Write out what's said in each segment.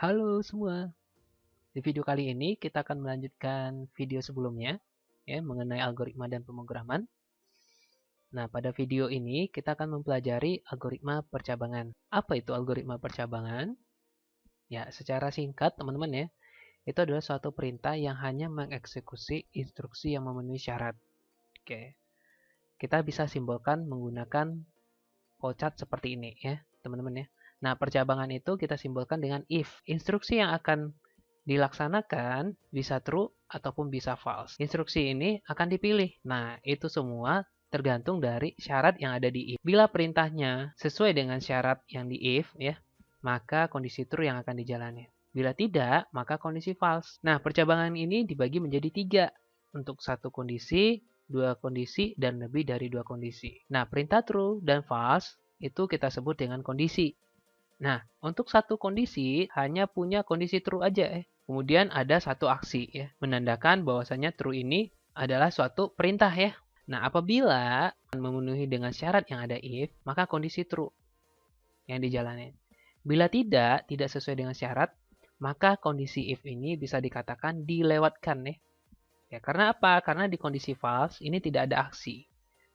Halo semua. Di video kali ini kita akan melanjutkan video sebelumnya ya mengenai algoritma dan pemrograman. Nah, pada video ini kita akan mempelajari algoritma percabangan. Apa itu algoritma percabangan? Ya, secara singkat teman-teman ya, itu adalah suatu perintah yang hanya mengeksekusi instruksi yang memenuhi syarat. Oke. Kita bisa simbolkan menggunakan flowchart seperti ini ya, teman-teman ya. Nah, percabangan itu kita simbolkan dengan if. Instruksi yang akan dilaksanakan bisa true ataupun bisa false. Instruksi ini akan dipilih. Nah, itu semua tergantung dari syarat yang ada di if. Bila perintahnya sesuai dengan syarat yang di if, ya, maka kondisi true yang akan dijalani. Bila tidak, maka kondisi false. Nah, percabangan ini dibagi menjadi 3. Untuk satu kondisi, 2 kondisi, dan lebih dari 2 kondisi. Nah, perintah true dan false itu kita sebut dengan kondisi. Nah, untuk satu kondisi hanya punya kondisi true aja ya. Kemudian ada satu aksi ya, menandakan bahwasanya true ini adalah suatu perintah ya. Nah, apabila memenuhi dengan syarat yang ada if, maka kondisi true yang dijalani. Bila tidak sesuai dengan syarat, maka kondisi if ini bisa dikatakan dilewatkan ya. Ya, karena apa? Karena di kondisi false ini tidak ada aksi.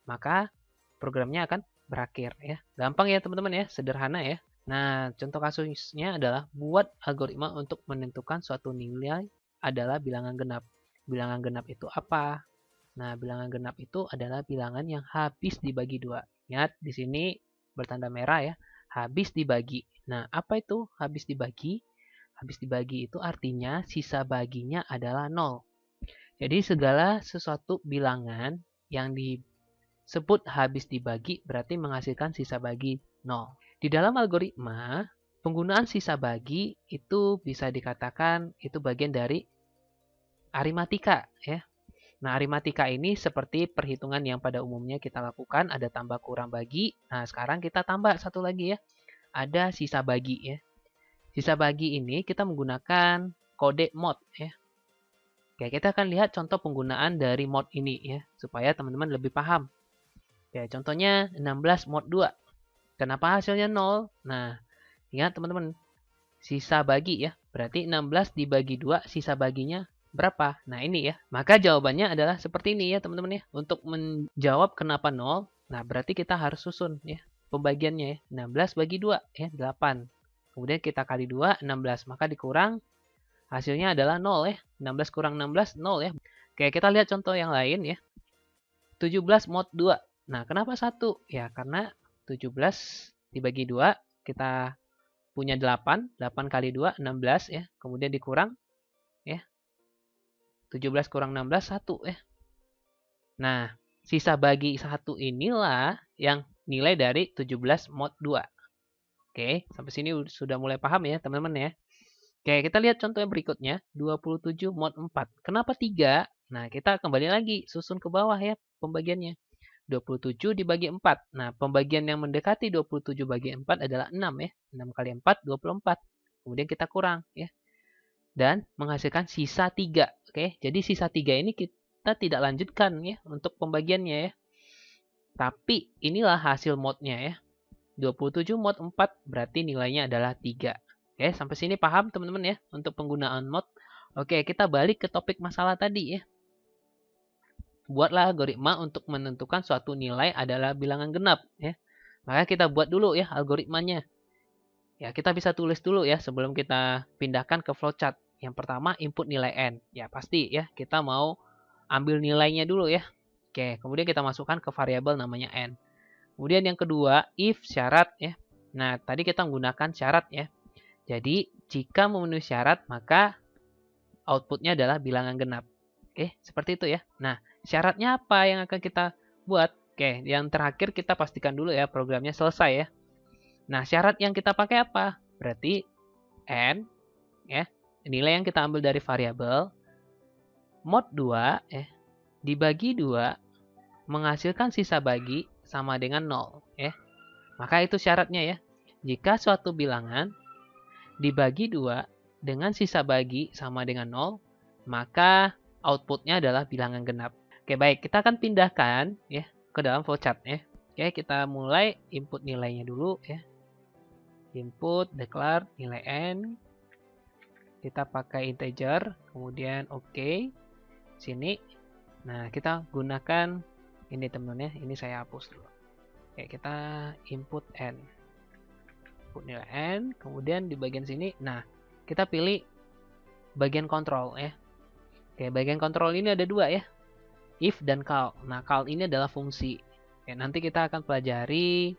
Maka programnya akan berakhir ya. Gampang ya teman-teman ya, sederhana ya. Nah, contoh kasusnya adalah buat algoritma untuk menentukan suatu nilai adalah bilangan genap. Bilangan genap itu apa? Nah, bilangan genap itu adalah bilangan yang habis dibagi 2. Ingat, di sini bertanda merah ya, habis dibagi. Nah, apa itu habis dibagi? Habis dibagi itu artinya sisa baginya adalah 0. Jadi, segala sesuatu bilangan yang disebut habis dibagi berarti menghasilkan sisa bagi 0. Di dalam algoritma, penggunaan sisa bagi itu bisa dikatakan itu bagian dari aritmatika ya. Nah, aritmatika ini seperti perhitungan yang pada umumnya kita lakukan, ada tambah kurang bagi. Nah, sekarang kita tambah satu lagi ya. Ada sisa bagi ya. Sisa bagi ini kita menggunakan kode mod ya. Oke, kita akan lihat contoh penggunaan dari mod ini ya, supaya teman-teman lebih paham. Oke, contohnya 16 mod 2. Kenapa hasilnya 0? Nah, ingat teman-teman, sisa bagi ya. Berarti 16 dibagi 2, sisa baginya berapa? Nah, ini ya. Maka jawabannya adalah seperti ini ya, teman-teman ya. Untuk menjawab kenapa 0, nah berarti kita harus susun ya pembagiannya ya. 16 bagi 2 ya, 8. Kemudian kita kali 2, 16. Maka dikurang, hasilnya adalah 0 ya. 16 kurang 16, 0 ya. Oke, kita lihat contoh yang lain ya. 17 mod 2. Nah, kenapa 1? Ya, karena 17 dibagi 2, kita punya 8. 8 kali 2, 16 ya. Kemudian dikurang ya. 17 kurang 16, 1 ya. Nah, sisa bagi 1 inilah yang nilai dari 17 mod 2. Oke, sampai sini sudah mulai paham ya teman-teman ya. Oke, kita lihat contoh yang berikutnya. 27 mod 4. Kenapa 3? Nah, kita kembali lagi susun ke bawah ya pembagiannya. 27 dibagi 4. Nah, pembagian yang mendekati 27 bagi 4 adalah 6 ya. 6 kali 4, 24. Kemudian kita kurang ya. Dan menghasilkan sisa 3. Oke, jadi sisa 3 ini kita tidak lanjutkan ya untuk pembagiannya ya. Tapi inilah hasil modnya ya. 27 mod 4 berarti nilainya adalah 3. Oke, sampai sini paham teman-teman ya untuk penggunaan mod. Oke, kita balik ke topik masalah tadi ya. Buatlah algoritma untuk menentukan suatu nilai adalah bilangan genap ya. Maka kita buat dulu ya algoritmanya. Ya, kita bisa tulis dulu ya sebelum kita pindahkan ke flowchart. Yang pertama input nilai n. Ya, pasti ya kita mau ambil nilainya dulu ya. Oke, kemudian kita masukkan ke variabel namanya n. Kemudian yang kedua if syarat ya. Nah, tadi kita menggunakan syarat ya. Jadi, jika memenuhi syarat maka outputnya adalah bilangan genap. Oke, seperti itu ya. Nah, syaratnya apa yang akan kita buat? Oke, yang terakhir kita pastikan dulu ya programnya selesai ya. Nah, syarat yang kita pakai apa? Berarti n ya, nilai yang kita ambil dari variabel mod 2 ya, dibagi 2 menghasilkan sisa bagi sama dengan 0 ya. Maka itu syaratnya ya. Jika suatu bilangan dibagi 2 dengan sisa bagi sama dengan 0, maka outputnya adalah bilangan genap. Oke, baik. Kita akan pindahkan ya ke dalam flowchart ya. Oke, kita mulai input nilainya dulu ya. Input declare nilai n. kita pakai integer, kemudian oke, sini. Nah, kita gunakan ini teman-teman ya, ini saya hapus dulu. Oke, kita input n. Input nilai n, kemudian di bagian sini, nah, kita pilih bagian kontrol ya. Oke, bagian kontrol ini ada dua ya, if dan call. Nah, call ini adalah fungsi. Oke, nanti kita akan pelajari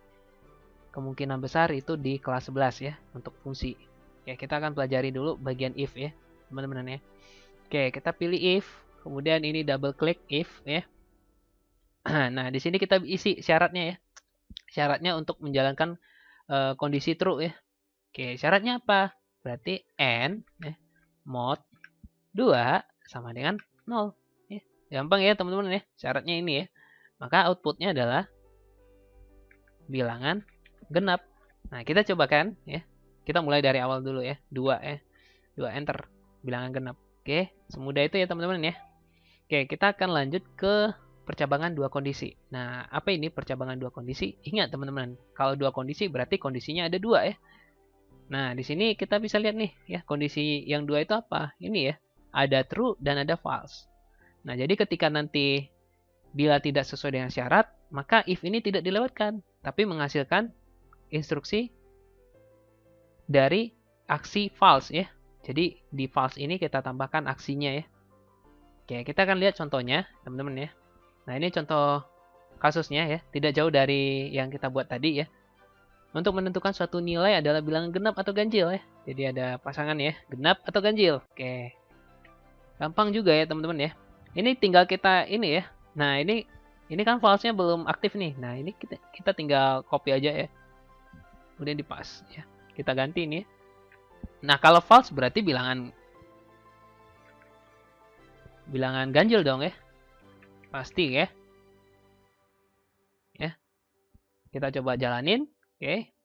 kemungkinan besar itu di kelas 11 ya, untuk fungsi. Oke, kita akan pelajari dulu bagian if ya, teman-teman ya. Oke, kita pilih if, kemudian ini double klik if ya. Nah, di sini kita isi syaratnya ya. Syaratnya untuk menjalankan kondisi true ya. Oke, syaratnya apa? Berarti n ya, mod 2 sama dengan 0 ya. Gampang ya teman-teman ya. Syaratnya ini ya. Maka outputnya adalah bilangan genap. Nah, kita cobakan ya. Kita mulai dari awal dulu ya. 2 ya. 2 enter. Bilangan genap. Oke, semudah itu ya teman-teman ya. Oke, kita akan lanjut ke percabangan dua kondisi. Nah, apa ini percabangan dua kondisi? Ingat teman-teman, kalau dua kondisi berarti kondisinya ada dua ya. Nah, di sini kita bisa lihat nih ya, kondisi yang dua itu apa? Ini ya, ada true dan ada false. Nah, jadi ketika nanti bila tidak sesuai dengan syarat, maka if ini tidak dilewatkan, tapi menghasilkan instruksi dari aksi false ya. Jadi di false ini kita tambahkan aksinya ya. Oke, kita akan lihat contohnya, teman-teman ya. Nah, ini contoh kasusnya ya, tidak jauh dari yang kita buat tadi ya. Untuk menentukan suatu nilai adalah bilangan genap atau ganjil ya. Jadi ada pasangan ya, genap atau ganjil. Oke. Gampang juga ya, teman-teman ya. Ini tinggal kita ini ya. Nah, ini kan false-nya belum aktif nih. Nah, ini kita tinggal copy aja ya. Kemudian dipas ya. Kita ganti ini ya. Nah, kalau false berarti bilangan ganjil dong ya. Pasti ya. Ya. Kita coba jalanin. Oke.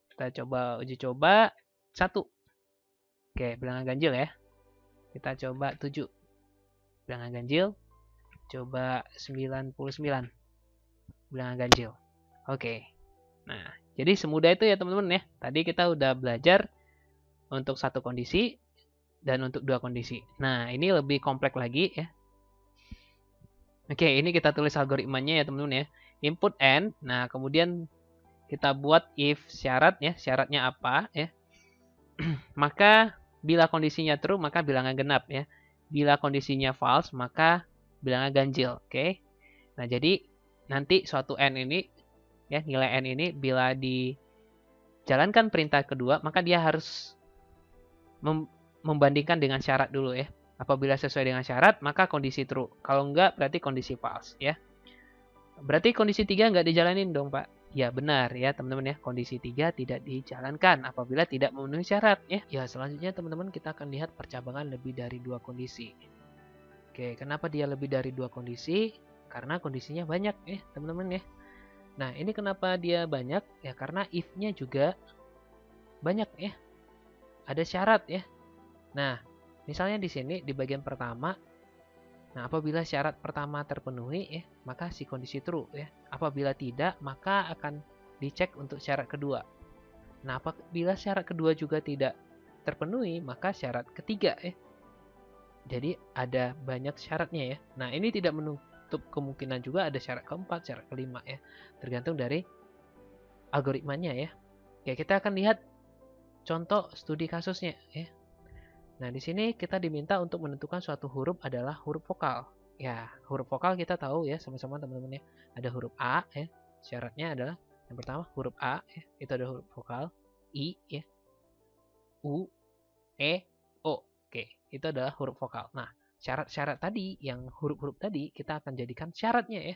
Kita coba uji coba 1. Oke, bilangan ganjil ya. Kita coba 7. Bilangan ganjil. Coba 99. Bilangan ganjil. Oke. Nah, jadi semudah itu ya teman-teman ya. Tadi kita udah belajar untuk satu kondisi dan untuk dua kondisi. Nah, ini lebih kompleks lagi ya. Oke, ini kita tulis algoritmanya ya teman-teman ya. Input n. Nah, kemudian kita buat if syarat ya. Syaratnya apa ya. Maka bila kondisinya true, maka bilangan genap ya. Bila kondisinya false, maka bilangan ganjil. Oke. Nah, jadi nanti suatu n ini ya, nilai n ini bila dijalankan perintah kedua, maka dia harus membandingkan dengan syarat dulu ya. Apabila sesuai dengan syarat, maka kondisi true. Kalau enggak, berarti kondisi false ya. Berarti kondisi 3 enggak dijalanin dong, Pak. Ya, benar ya, teman-teman ya. Kondisi 3 tidak dijalankan apabila tidak memenuhi syarat ya. Ya, selanjutnya teman-teman kita akan lihat percabangan lebih dari dua kondisi. Oke, kenapa dia lebih dari dua kondisi? Karena kondisinya banyak ya, teman-teman ya. Nah, ini kenapa dia banyak? Ya, karena if-nya juga banyak ya. Ada syarat ya. Nah, misalnya di sini di bagian pertama, nah apabila syarat pertama terpenuhi ya, maka si kondisi true ya. Apabila tidak, maka akan dicek untuk syarat kedua. Nah, apabila syarat kedua juga tidak terpenuhi, maka syarat ketiga ya. Jadi ada banyak syaratnya ya. Nah, ini tidak menutup kemungkinan juga ada syarat keempat, syarat kelima ya. Tergantung dari algoritmanya ya. Oke, kita akan lihat contoh studi kasusnya ya. Nah, di sini kita diminta untuk menentukan suatu huruf adalah huruf vokal. Ya, huruf vokal kita tahu ya sama-sama teman-teman ya. Ada huruf A ya. Syaratnya adalah yang pertama huruf A ya, itu ada huruf vokal. I ya. U, E, O. Oke, itu adalah huruf vokal. Nah, syarat-syarat tadi yang huruf-huruf tadi kita akan jadikan syaratnya ya.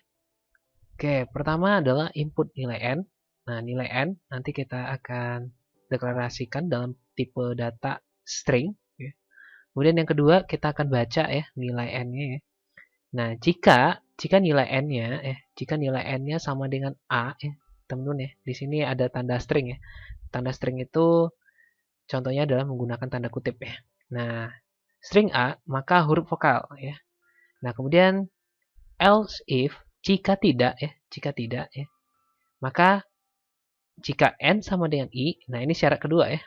Oke, pertama adalah input nilai n. Nah, nilai n nanti kita akan deklarasikan dalam tipe data string. Kemudian yang kedua kita akan baca ya nilai n-nya ya. Nah, jika nilai n-nya jika nilai n-nya sama dengan a ya, teman-teman ya. Di sini ada tanda string ya. Tanda string itu contohnya adalah menggunakan tanda kutip ya. Nah, string a maka huruf vokal ya. Nah, kemudian else if jika tidak ya. Maka jika n sama dengan i, nah ini syarat kedua ya.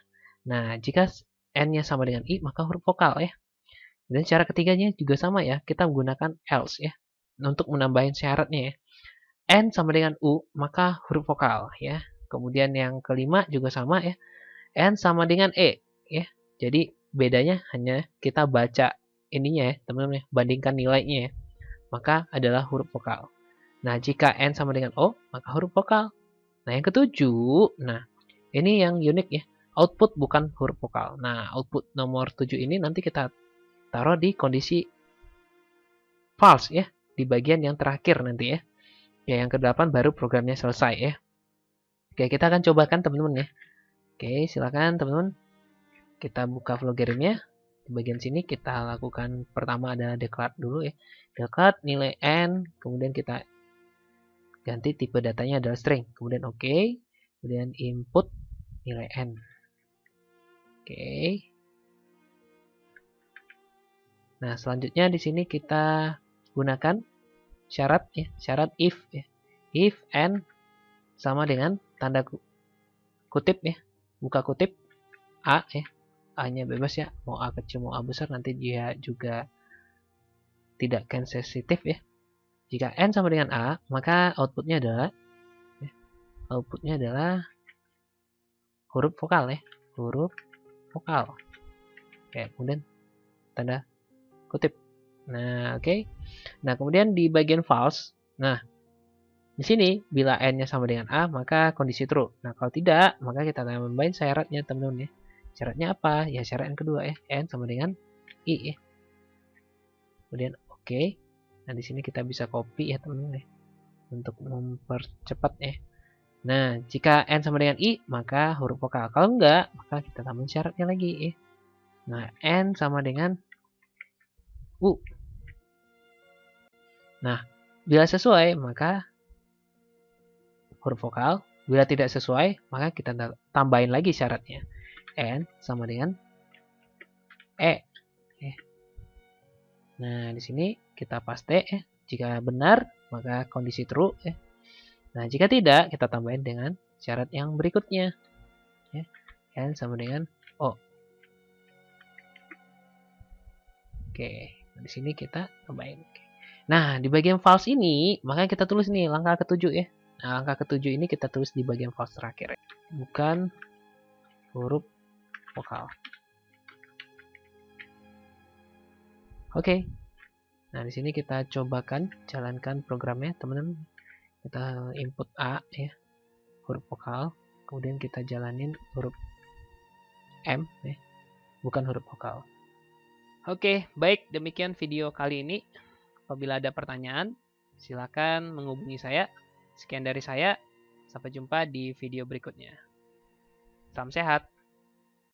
Nah, jika N-nya sama dengan I, maka huruf vokal ya. Dan cara ketiganya juga sama ya, kita menggunakan else ya, untuk menambahin syaratnya ya. N sama dengan U, maka huruf vokal ya. Kemudian yang kelima juga sama ya, N sama dengan E ya. Jadi bedanya hanya kita baca ininya ya, teman-teman ya, bandingkan nilainya ya, maka adalah huruf vokal. Nah, jika N sama dengan O, maka huruf vokal. Nah, yang ketujuh, nah ini yang unik ya, output bukan huruf vokal. Nah, output nomor 7 ini nanti kita taruh di kondisi false ya, di bagian yang terakhir nanti ya. Ya, yang ke-8 baru programnya selesai ya. Oke, kita akan cobakan teman-teman ya. Oke, silakan teman-teman. Kita buka Flogerimnya. Di bagian sini kita lakukan pertama ada declare dulu ya. Declare nilai N, kemudian kita ganti tipe datanya adalah string. Kemudian oke. Kemudian input nilai N. Oke. Nah, selanjutnya di sini kita gunakan syarat ya, syarat if ya. If N sama dengan tanda kutip ya. Buka kutip A ya. A-nya bebas ya, mau A kecil mau A besar, nanti dia juga tidak can sensitif ya. Jika N sama dengan A, maka outputnya adalah huruf vokal ya, huruf vokal. Oke, kemudian tanda kutip. Nah, oke. Nah, kemudian di bagian false, nah di sini bila N-nya sama dengan A, maka kondisi true. Nah, kalau tidak, maka kita akan nambahin syaratnya teman-teman ya. Syaratnya apa? Ya syarat yang kedua ya, N sama dengan I ya. Kemudian oke. Nah, di sini kita bisa copy ya teman-teman ya, untuk mempercepat ya. Nah, jika N sama dengan I, maka huruf vokal. Kalau enggak, maka kita tambahin syaratnya lagi ya. Nah, N sama dengan U. Nah, bila sesuai, maka huruf vokal. Bila tidak sesuai, maka kita tambahin lagi syaratnya. N sama dengan E. Nah, di sini kita paste ya. Jika benar, maka kondisi true ya. Nah, jika tidak, kita tambahin dengan syarat yang berikutnya. Ya. N sama dengan O. Oke, nah, di sini kita tambahin. Nah, di bagian false ini, maka kita tulis nih langkah ketujuh ya. Nah, langkah ketujuh ini kita tulis di bagian false terakhir. Bukan huruf vokal. Oke. Nah, di sini kita cobakan jalankan programnya, teman-teman. Kita input A ya, huruf vokal. Kemudian kita jalanin huruf M ya, bukan huruf vokal. Oke, baik demikian video kali ini. Apabila ada pertanyaan, silakan menghubungi saya. Sekian dari saya. Sampai jumpa di video berikutnya. Salam sehat.